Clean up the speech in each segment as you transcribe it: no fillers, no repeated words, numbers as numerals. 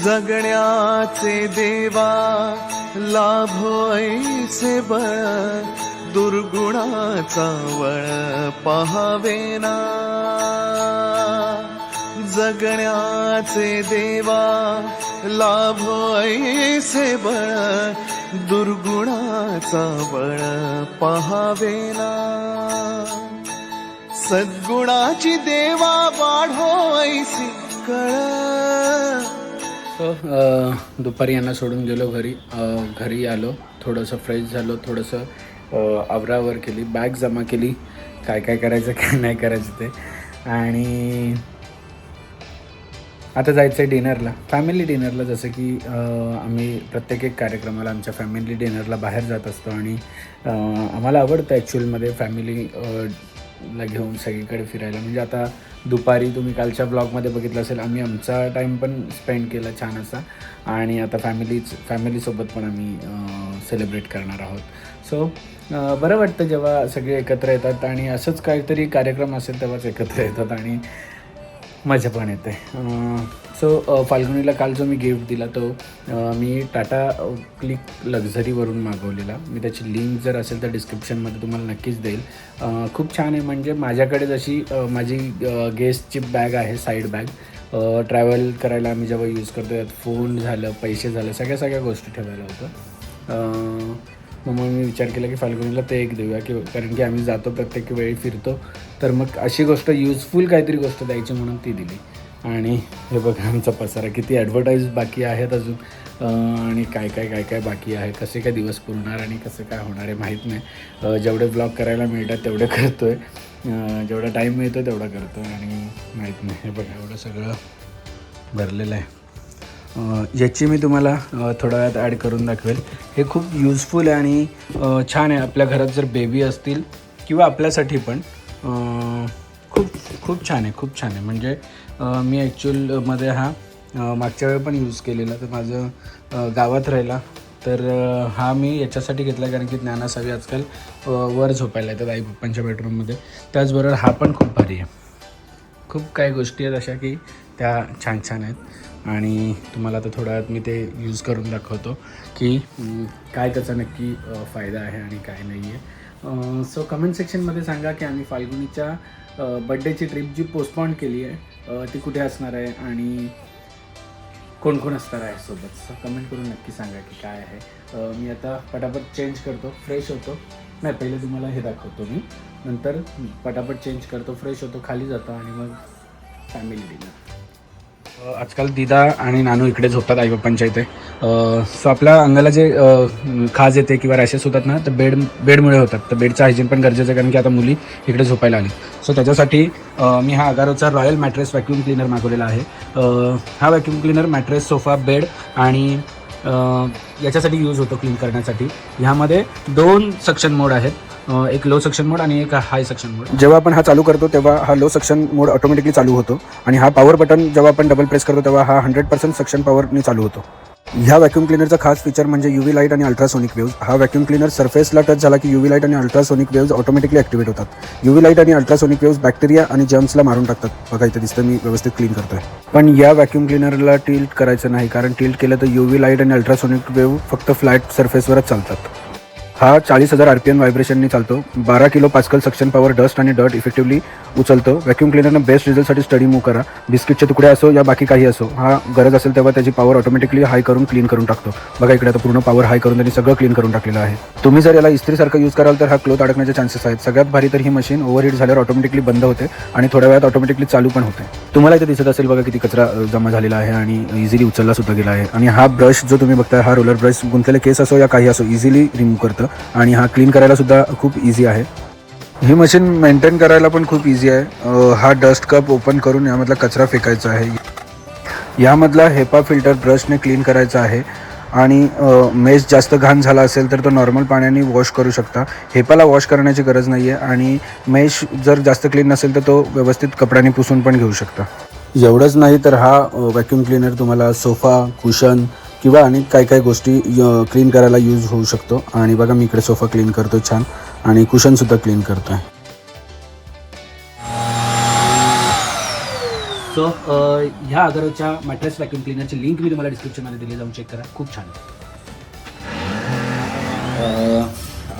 जगण्याचे देवा लाभो ऐसे बळ, दुर्गुणाचा वळ पहावेना. जगण्याचे देवा लाभो ऐसे बळ, दुर्गुणाचा बळ पहावेना. सद्गुणाची देवा वाढो ऐसी कळ. दुपारी यांना सोडून गेलो घरी आलो, थोडंसं फ्रेश झालो, थोडंसं आवरावर केली, बॅग जमा केली, काय काय करायचं काय नाही करायचं ते, आणि आता जायचं आहे डिनरला, फॅमिली डिनरला. जसं की आम्ही प्रत्येक एक कार्यक्रमाला आमच्या फॅमिली डिनरला बाहेर जात असतो आणि आम्हाला आवडतं ॲक्च्युअलमध्ये फॅमिली ला घेऊन सगळीकडे फिरायला. म्हणजे आता दुपारी तुम्ही कालच्या ब्लॉगमध्ये बघितलं असेल, आम्ही आमचा टाईम पण स्पेंड केला छान असा, आणि आता फॅमिलीसोबत पण आम्ही सेलिब्रेट करणार आहोत. सो बरं वाटतं जेव्हा सगळे एकत्र येतात, आणि असंच काहीतरी कार्यक्रम असेल तेव्हाच एकत्र येतात आणि मजा पण येते. सो फाल्गुनीला काल जो मी गिफ्ट दिला तो मी टाटा क्लिक लक्झरीवरून मागवलेला. मी त्याची लिंक जर असेल तर डिस्क्रिप्शनमध्ये तुम्हाला नक्कीच देईल. खूप छान आहे. म्हणजे माझ्याकडे जशी माझी गेस्टची बॅग आहे, साईड बॅग, ट्रॅव्हल करायला आम्ही जेव्हा यूज करतो, यात फोन झालं, पैसे झालं, सगळ्या गोष्टी ठेवायला होतं. मग मी विचार केला की फाल्गुनीला ते एक देऊया, की कारण की आम्ही जातो प्रत्येक वेळी फिरतो, तर मग अशी गोष्ट युजफुल काहीतरी गोष्ट द्यायची म्हणून ती दिली. आणि हे बघा आमचा पसारा, किती ॲडव्हर्टाईज बाकी आहेत अजून, आणि काय बाकी आहे, कसे काय दिवस पुरणार आणि कसं काय होणार आहे माहीत नाही. जेवढे ब्लॉग करायला मिळतात तेवढे करतो आहे, जेवढा टाईम मिळतो तेवढा करतो आहे, आणि माहीत नाही. हे बघा एवढं सगळं भरलेलं आहे. याची मी तुम्हाला थोड्या वेळात ॲड करून दाखवेल. हे खूप युजफुल आहे आणि छान आहे. आपल्या घरात जर बेबी असतील किंवा आपल्यासाठी पण खूप छान आहे. म्हणजे मी ॲक्च्युअलमध्ये हा मागच्या वेळी पण यूज केलेला, तर माझं गावात राहिला, तर हा मी याच्यासाठी घेतला कारण की ज्ञानासावी आजकाल वर झोपायला येतात आई पप्पांच्या बेडरूममध्ये. त्याचबरोबर हा पण खूप भारी आहे. खूप काही गोष्टी आहेत अशा की त्या छान आहेत, आणि तुम्हाला आता थोड्या वेळात मी ते यूज करून दाखवतो की काय त्याचा नक्की फायदा आहे आणि काय नाही आहे. सो कमेंट सेक्शनमध्ये सांगा की आम्ही फाल्गुनीच्या बड्डेची ट्रिप जी पोस्टपोन केली आहे ती कुठे असणार आहे आणि कोण असणार आहे सोबत. सो कमेंट करून नक्की सांगा की काय आहे. मी आता पटापट चेंज करतो, फ्रेश होतो. नाही, पहिले तुम्हाला हे दाखवतो मी, नंतर पटापट चेंज करतो, फ्रेश होतो, खाली जातो, आणि मग फॅमिली डिनर. आजकाल दिदा आणि नानू इकडेच होतात आई पप्पांच्या इथे. सो आपल्या अंगाला जे खाज येते किंवा रॅशेस होतात ना, तर बेडमुळे होतात. तर बेडचं हायजीन पण गरजेचं आहे, कारण की आता मुली इकडे झोपायला आली. सो त्याच्यासाठी मी हा अगारोचा रॉयल मॅट्रेस व्हॅक्यूम क्लीनर मागवलेला आहे. हा vacuum cleaner mattress, sofa, bed आणि याच्यासाठी यूज होतो क्लीन करण्यासाठी. ह्यामध्ये 2 सक्शन मोड आहेत, एक लो सक्शन मोड आणि एक हाय सक्शन मोड. जेव्हा आपण हा चालू करतो तेव्हा हा लो सक्शन मोड ऑटोमॅटिकली चालू होतो, आणि हा पॉवर बटन जेव्हा आपण डबल प्रेस करतो तेव्हा हा 100% सक्शन पॉवरने चालू होतो. ह्या व्हॅक्यूम क्लीनरचा खास फीचर म्हणजे UV लाईट आणि अल्ट्रासोनिक वेव्ज. हा व्हॅक्यूम क्लीनर सरफेसला टच झाला की UV लाईट आणि अल्ट्रासोनिक वेव्ज ऑटोमॅटिकली ॲक्टिवेट होतात. UV लाईट आणि अल्ट्रासोनिक वेव्ज बॅक्टेरिया आणि जर्म्सला मारून टाकतात. बघा इथे दिसतं मी व्यवस्थित क्लीन करतोय. पण या व्हॅक्यूम क्लीनरला टिल्ट करायचं नाही, कारण टिल्ट केलं तर UV लाईट आणि अल्ट्रासोनिक वेव्ह फक्त फ्लॅट सरफेसवरच चालतात. हा 40,000 RPM व्हायब्रेशननी चालतो. 12 kilo pascal suction power dust आणि डर्ट इफेक्टिव्हली उचलतो. व्हॅक्यूम क्लीनरनं बेस्ट रिझल्टसाठी स्टडी मूव्ह करा. बिस्किटचे तुकडे असो या बाकी काही असो, हा गरज असेल तेव्हा त्याची पॉवर ऑटोमॅटिकली हाय करून क्लीन करून टाकतो. बघा इकडे आता पूर्ण पॉवर हाय करून त्यांनी सगळं क्लीन करून टाकलेलं आहे. तुम्ही जर याला इस्त्रीसारखं यूज कराल तर हा क्लोथ अडकण्याचे चान्सेस आहेत. सगळ्यात भारी तर ही मशीन ओव्हरहीट झाल्यावर ऑटोमॅटिकली बंद होते आणि थोड्या वेळात ऑटोमॅटिकली चालू पण होते. तुम्हाला इथे दिसत असेल बघा किती कचरा जमा झालेला आहे आणि इझिली उचलला सुद्धा गेला आहे. आणि हा ब्रश जो तुम्ही बघताय, हा रोलर ब्रश गुंतलेले केस असो या काही असो इझिली रिमूव्ह करतं, आणि हा क्लीन करायला सुद्धा खूप इझी आहे. ही मशीन मेंटेन करायला पण खूप इझी आहे. हा डस्ट कप ओपन करून यामधला कचरा फेकायचा आहे. यामधला हेपा फिल्टर ब्रशने क्लीन करायचा आहे, आणि मेश जास्त घाण झाला असेल तर तो नॉर्मल पाण्याने वॉश करू शकता. हेपाला वॉश करण्याची गरज नाही आहे, आणि मेश जर जास्त क्लीन नसेल तर तो व्यवस्थित कपड्याने पुसून पण घेऊ शकता. एवढंच नाही तर हा व्हॅक्यूम क्लीनर तुम्हाला सोफा, कुशन किंवा आणि काही गोष्टी क्लीन करायला यूज होऊ शकतो. आणि बघा मी इकडे सोफा क्लीन करतो छान, आणि कुशनसुद्धा क्लीन करतो आहे. सो ह्या अगरच्या मॅट्रेस व्हॅक्यूम क्लिनरची लिंक मी तुम्हाला डिस्क्रिप्शनमध्ये दिली, जाऊन चेक करा, खूप छान आहे.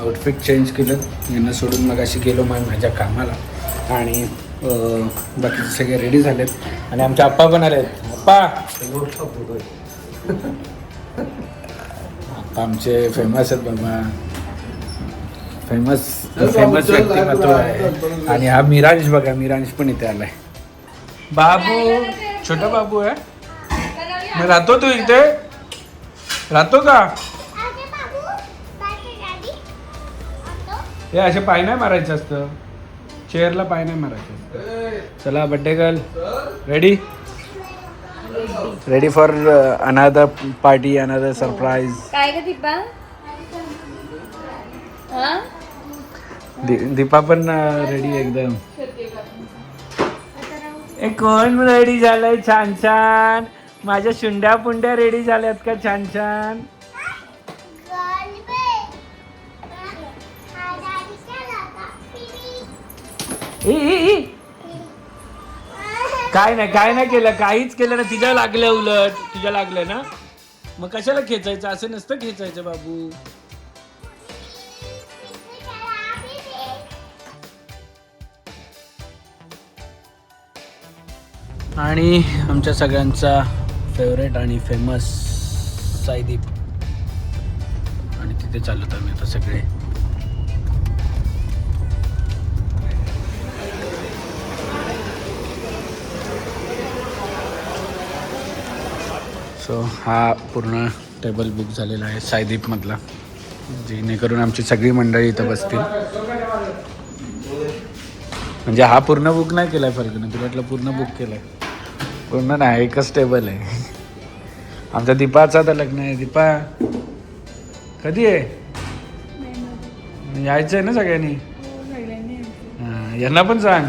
आउटफिट चेंज केलं, यांना सोडून मग अशी गेलो मग माझ्या कामाला आणि बाकीचे सगळे रेडी झालेत आणि आमचे आप्पा पण आलेत. आप्पा आप्पा आमचे फेमस आहेत बाबा, फेमस व्यक्तिमत्व आहे. आणि हा मिरांश बघा, मिरांश पण इथे आलाय. बाबू, छोटा बाबू आहे. मग राहतो तू इथे, राहतो का? हे असे पाय नाही मारायचं असतं, चेअरला पाय नाही मारायचं असतं. चला birthday girl, ready for another party, another surprise. काय ग दीपा? दीपा पण रेडी एकदम. कोण रेडी झालंय छान छान? माझ्या शुंड्या पुंड्या रेडी झाल्यात का छान छान? काय नाही केलं, काहीच केलं ना. तिच्या लागलं, उलट तुझ्या लागलं ना, मग कशाला खेचायचं? असं नसतं खेचायचं बाबू. आणि आमच्या सगळ्यांचा फेवरेट आणि फेमस साईदीप, आणि तिथे चालत आम्ही आता सगळे. सो हा पूर्ण टेबल बुक झालेला आहे साईदीपमधला, जेणेकरून आमची सगळी मंडळी इथं बसतील. म्हणजे हा पूर्ण बुक नाही केलाय फरकने, तुला वाटलं पूर्ण बुक केलाय? पूर्ण नाही, एकच टेबल आहे. आमच्या दीपाचा तर लग्न आहे. दीपा कधी आहे? यायचं आहे ना सगळ्यांनी? हां, यांना पण सांग.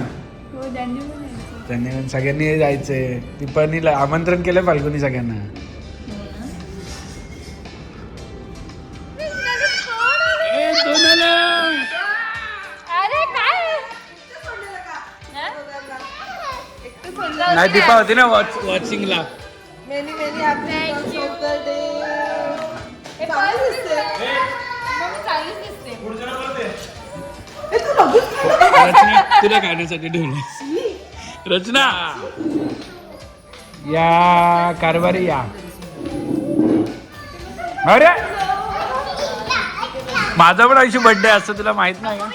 त्यांनी पण सगळ्यांनी जायचंय. दीपानी आमंत्रण केलंय फाल्गुनी सगळ्यांना. नाही दीपा होती ना वॉचिंगला. रचना तुला खाण्यासाठी ठेवलं. रचना या कारभारी या. अरे माझा पण आयुष्य बर्थडे असतं, तुला माहित नाही का?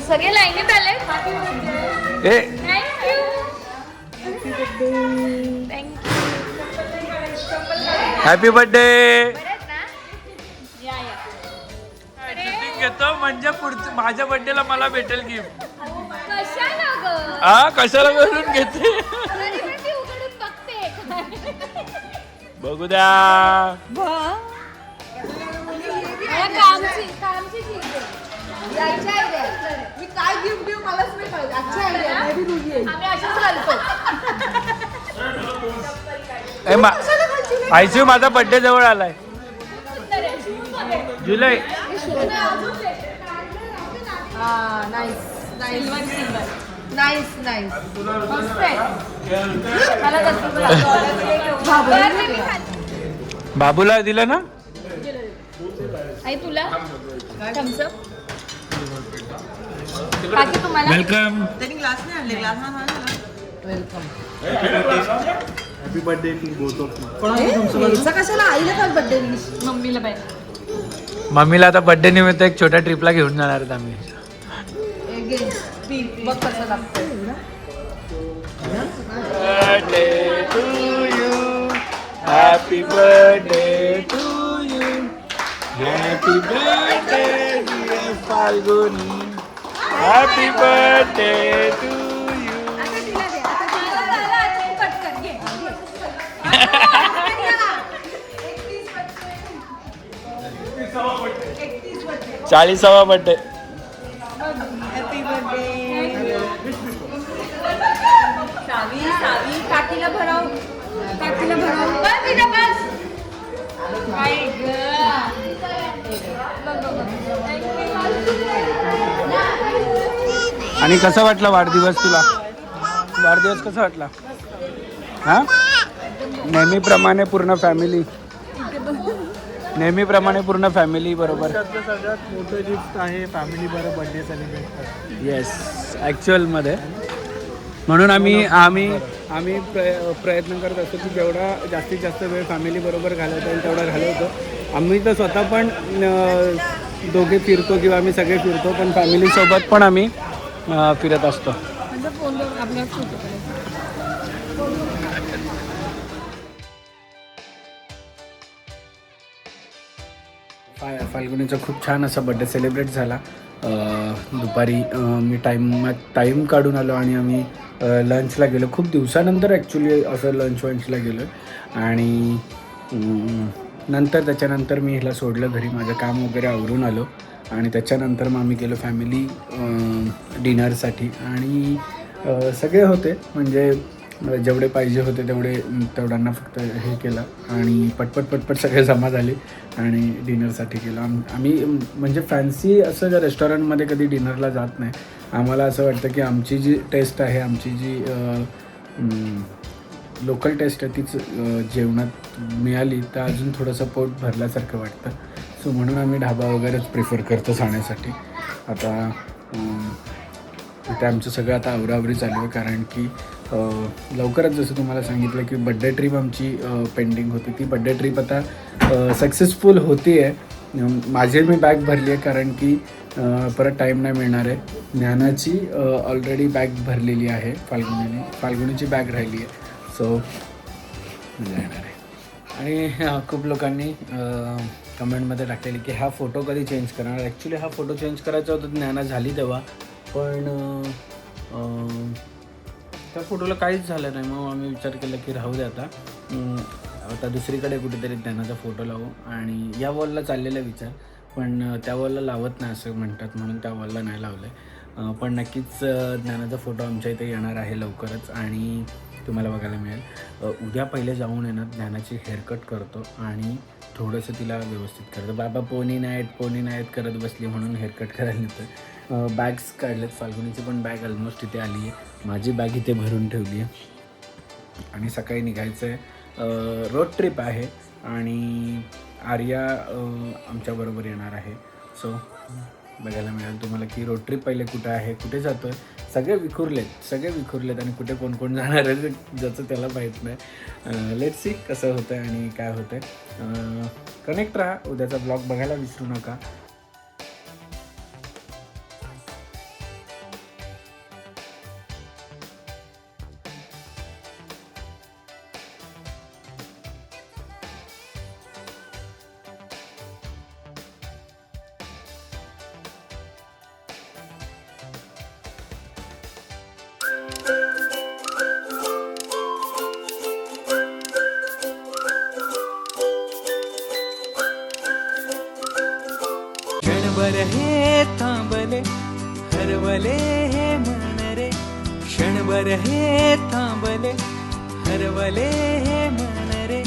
सगळे लाईनीत आले. ए हॅपी बर्थडे. शूटिंग घेतो म्हणजे पुढचं माझ्या बर्थडेला मला भेटेल गिफ्ट. कशाला करून घेते? बघू द्या. मी काय गिफ्ट देऊ मलाच नाही कळत. अच्छा आयडिया, मी रुजी आहे. आम्ही अशाच घालतो. आयसीयू माझा बर्थडे जवळ आलाय, जुलै. बाबूला दिलं ना? आई तुला थम्सअप. बाकी तुम्हाला वेलकम. त्यांनी ग्लास नाही आणले, ग्लास नाही welcome. Happy birthday to both of you. कशाला आईला काल बर्थडे विश? मम्मीला पाहिजे. मम्मीला आता बर्थडे निमित्त एक छोट्या ट्रिपला घेऊन जाणार आहेत आम्ही. बघ कसं लागतं. Birthday to you, happy birthday to you, happy birthday dear Falguni, happy birthday to you. चाळीसावा बर्थडे. Happy birthday. सावी काकीला भराव, काकीला भराव. बस इथं बस. काय ग? आणि कसा वाटला वाढदिवस तुला? वाढदिवस कसा वाटला? हा, नेहमीप्रमाणे पूर्ण फॅमिली बरोबर. सगळ्यात मोठं गिफ्ट आहे फॅमिली बरोबर बर्थडे सेलिब्रेट करतो. येस, ॲक्च्युअलमध्ये म्हणून आम्ही प्रयत्न करत असतो की जेवढा जास्तीत जास्त वेळ फॅमिली बरोबर घालवता येईल तेवढा घालवतो. आम्ही तर स्वतः पण दोघे फिरतो किंवा आम्ही सगळे फिरतो, पण फॅमिलीसोबत पण आम्ही फिरत असतो. फाल्गुनीचा खूप छान असा बड्डे सेलिब्रेट झाला. दुपारी मी टाईम काढून आलो आणि आम्ही लंचला गेलो. खूप दिवसानंतर ॲक्च्युली असं लंचला गेलो आणि त्याच्यानंतर मी ह्याला सोडलं घरी, माझं काम वगैरे आवरून आलो आणि त्याच्यानंतर मग आम्ही गेलो फॅमिली डिनरसाठी आणि सगळे होते, म्हणजे जेवढे पाहिजे होते तेवढ्यांना फक्त हे केलं आणि पटपट सगळे जमा झाले आणि डिनरसाठी गेलो. आम्ही म्हणजे फॅन्सी असं ज्या रेस्टॉरंटमध्ये कधी डिनरला जात नाही. आम्हाला असं वाटतं की आमची जी टेस्ट आहे, आमची जी लोकल टेस्ट आहे तीच जेवणात मिळाली तर अजून थोडंसं पोट भरल्यासारखं वाटतं. सो म्हणून आम्ही ढाबा वगैरेच प्रिफर करतो जाण्यासाठी. आता इथे आमचं सगळं आता आवराआवरी चालू आहे, कारण की लवकरच जसं तुम्हाला सांगितलं की बड्डे ट्रिप आमची पेंडिंग होती, ती बड्डे ट्रिप आता सक्सेसफुल होती आहे. मी बॅग भरली आहे कारण की परत टाईम नाही मिळणार आहे. ज्ञानाची ऑलरेडी बॅग भरलेली आहे, फाल्गुनीची बॅग राहिली आहे. सो मजा येणार आहे. आणि खूप लोकांनी कमेंटमध्ये टाकलेली की हा फोटो कधी चेंज करणार. ॲक्च्युली हा फोटो चेंज करायचा होता, ज्ञाना झाली तेव्हा, पण त्या फोटोला काहीच झालं नाही. मग आम्ही विचार केला की राहू दे आता दुसरीकडे कुठेतरी ज्ञानाचा फोटो लावू. आणि या वॉलला चाललेला विचार, पण त्या वॉलला लावत नाही असं म्हणतात, म्हणून त्या वॉलला नाही लावलं आहे. पण नक्कीच ज्ञानाचा फोटो आमच्या इथे येणार आहे लवकरच आणि तुम्हाला बघायला मिळेल. उद्या पहिले जाऊन येणार, ज्ञानाची हेअरकट करतो आणि थोडंसं तिला व्यवस्थित करतो. बाबा पोनी नाईट करत बसली म्हणून हेअरकट करायला येतं. बॅग्स काढलेत, फाल्गुनीची पण बॅग ऑलमोस्ट इथे आली आहे, माझी बॅग इथे भरून ठेवली आहे आणि सकाळी निघायचं आहे. रोड ट्रिप आहे आणि आर्या आमच्याबरोबर येणार आहे. सो बघायला मिळेल तुम्हाला की रोड ट्रिप पहिले कुठं आहे, कुठे जातो आहे. सगळे विखुरलेत आणि कुठे कोण जाणार आहे ज्याचं त्याला माहीत नाही. लेट्स सी कसं होतं आहे आणि काय होतं आहे. कनेक्ट राहा, उद्याचा ब्लॉग बघायला विसरू नका. क्षणभर हे थांबले हरवले हे मन रे, क्षणभर हे थांबले हरवले हे मन रे.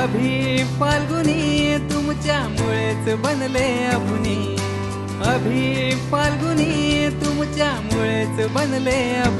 अभि फाल्गुनी तुमच्यामुळेच बनले अभुनी, अभि फाल्गुनी तुमच्यामुळेच बनले अभुनी.